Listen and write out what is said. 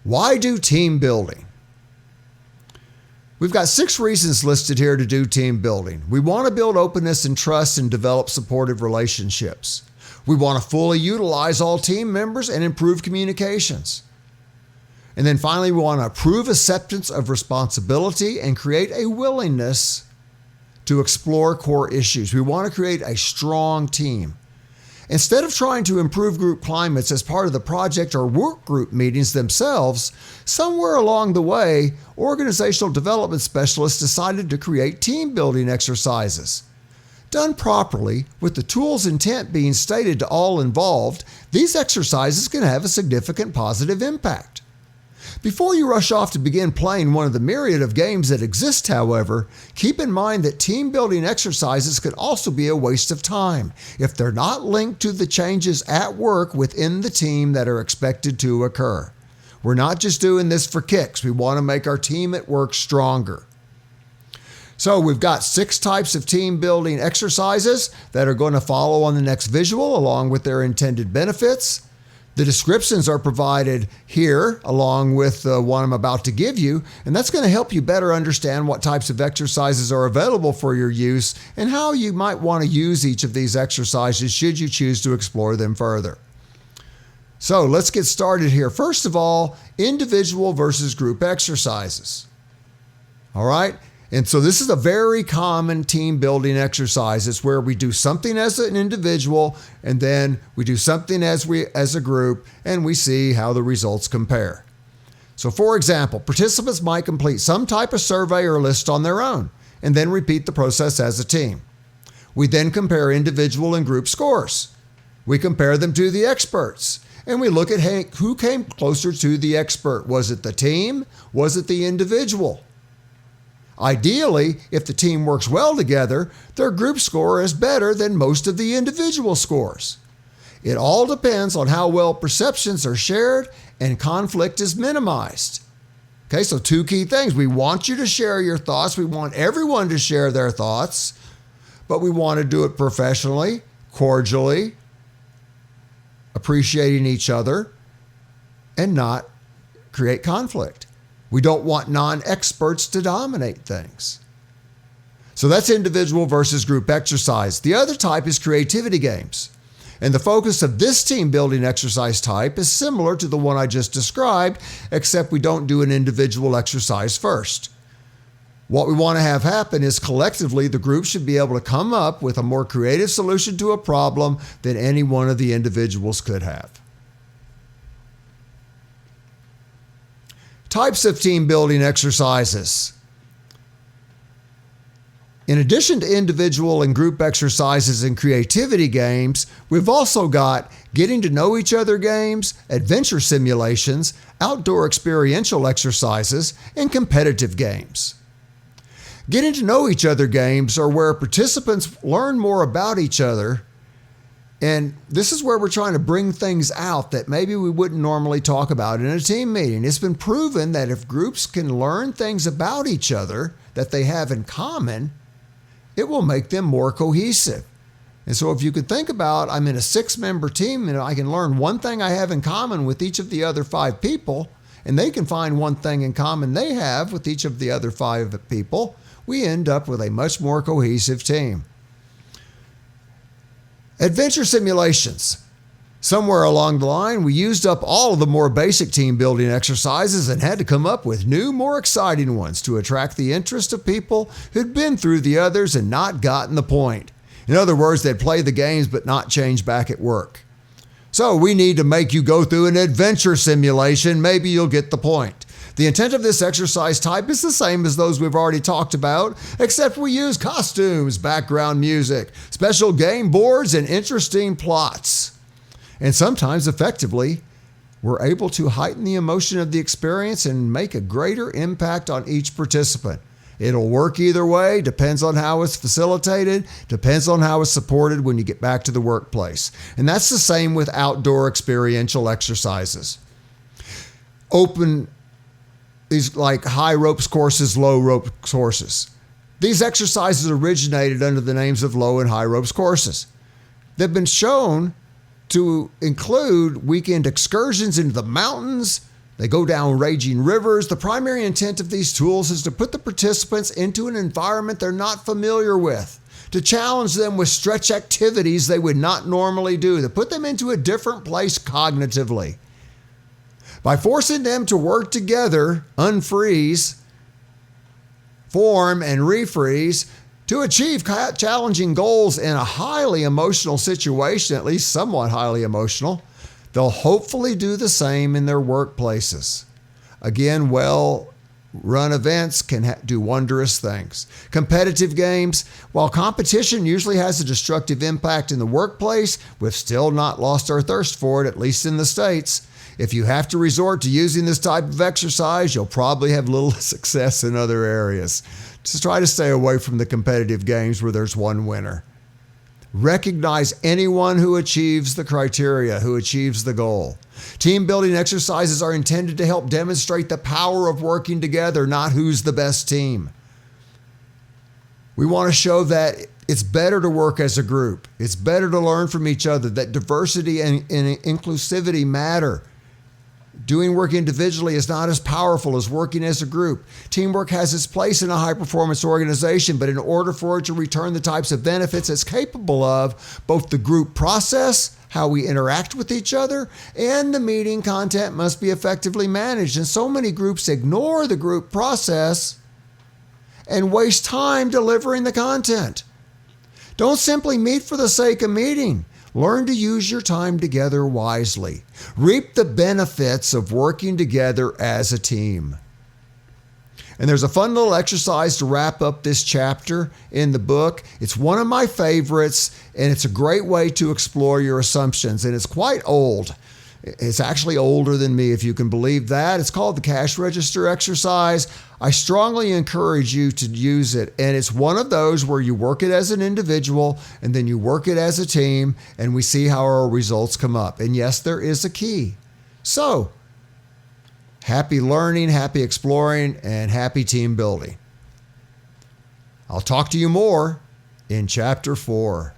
Why do team building? We've got 6 reasons listed here to do team building. We want to build openness and trust and develop supportive relationships. We want to fully utilize all team members and improve communications. And then finally, we want to improve acceptance of responsibility and create a willingness to explore core issues. We want to create a strong team. Instead of trying to improve group climates as part of the project or work group meetings themselves, somewhere along the way, organizational development specialists decided to create team building exercises. Done properly, with the tool's intent being stated to all involved, these exercises can have a significant positive impact. Before you rush off to begin playing one of the myriad of games that exist, however, keep in mind that team building exercises could also be a waste of time if they're not linked to the changes at work within the team that are expected to occur. We're not just doing this for kicks. We want to make our team at work stronger. So we've got 6 types of team building exercises that are going to follow on the next visual along with their intended benefits. The descriptions are provided here along with the one I'm about to give you, and that's going to help you better understand what types of exercises are available for your use and how you might want to use each of these exercises should you choose to explore them further. So let's get started here. First of all, individual versus group exercises. All right. And so this is a very common team building exercise. It's where we do something as an individual and then we do something as a group and we see how the results compare. So for example, participants might complete some type of survey or list on their own and then repeat the process as a team. We then compare individual and group scores. We compare them to the experts and we look at who came closer to the expert. Was it the team? Was it the individual? Ideally, if the team works well together, their group score is better than most of the individual scores. It all depends on how well perceptions are shared and conflict is minimized. Okay, so 2 key things. We want you to share your thoughts. We want everyone to share their thoughts, but we want to do it professionally, cordially, appreciating each other, and not create conflict. We don't want non-experts to dominate things. So that's individual versus group exercise. The other type is creativity games. And the focus of this team building exercise type is similar to the one I just described, except we don't do an individual exercise first. What we want to have happen is collectively the group should be able to come up with a more creative solution to a problem than any one of the individuals could have. Types of team building exercises. In addition to individual and group exercises and creativity games, we've also got getting to know each other games, adventure simulations, outdoor experiential exercises, and competitive games. Getting to know each other games are where participants learn more about each other. And this is where we're trying to bring things out that maybe we wouldn't normally talk about in a team meeting. It's been proven that if groups can learn things about each other that they have in common, it will make them more cohesive. And so if you could think about, I'm in a 6-member team and I can learn one thing I have in common with each of the other 5 people, and they can find one thing in common they have with each of the other 5 people, we end up with a much more cohesive team. Adventure simulations. Somewhere along the line, we used up all of the more basic team building exercises and had to come up with new, more exciting ones to attract the interest of people who'd been through the others and not gotten the point. In other words, they'd play the games but not change back at work. So we need to make you go through an adventure simulation. Maybe you'll get the point. The intent of this exercise type is the same as those we've already talked about, except we use costumes, background music, special game boards, and interesting plots. And sometimes, effectively, we're able to heighten the emotion of the experience and make a greater impact on each participant. It'll work either way, depends on how it's facilitated, depends on how it's supported when you get back to the workplace. And that's the same with outdoor experiential exercises. These like high ropes courses, low rope courses. These exercises originated under the names of low and high ropes courses. They've been shown to include weekend excursions into the mountains, They go down raging rivers. The primary intent of these tools is to put the participants into an environment they're not familiar with, to challenge them with stretch activities they would not normally do, to put them into a different place cognitively. By forcing them to work together, unfreeze, form, and refreeze, to achieve challenging goals in a highly emotional situation, at least somewhat highly emotional, they'll hopefully do the same in their workplaces. Again, well-run events can do wondrous things. Competitive games, while competition usually has a destructive impact in the workplace, we've still not lost our thirst for it, at least in the States. If you have to resort to using this type of exercise, you'll probably have little success in other areas. Just try to stay away from the competitive games where there's one winner. Recognize anyone who achieves the criteria, who achieves the goal. Team building exercises are intended to help demonstrate the power of working together, not who's the best team. We want to show that it's better to work as a group. It's better to learn from each other, that diversity and inclusivity matter. Doing work individually is not as powerful as working as a group. Teamwork has its place in a high-performance organization, but in order for it to return the types of benefits it's capable of, both the group process, how we interact with each other, and the meeting content must be effectively managed. And so many groups ignore the group process and waste time delivering the content. Don't simply meet for the sake of meeting. Learn to use your time together wisely. Reap the benefits of working together as a team. And there's a fun little exercise to wrap up this chapter in the book. It's one of my favorites, and it's a great way to explore your assumptions. And it's quite old. It's actually older than me, if you can believe that. It's called the cash register exercise. I strongly encourage you to use it. And it's one of those where you work it as an individual and then you work it as a team, and we see how our results come up. And yes, there is a key. So, happy learning, happy exploring, and happy team building. I'll talk to you more in Chapter 4.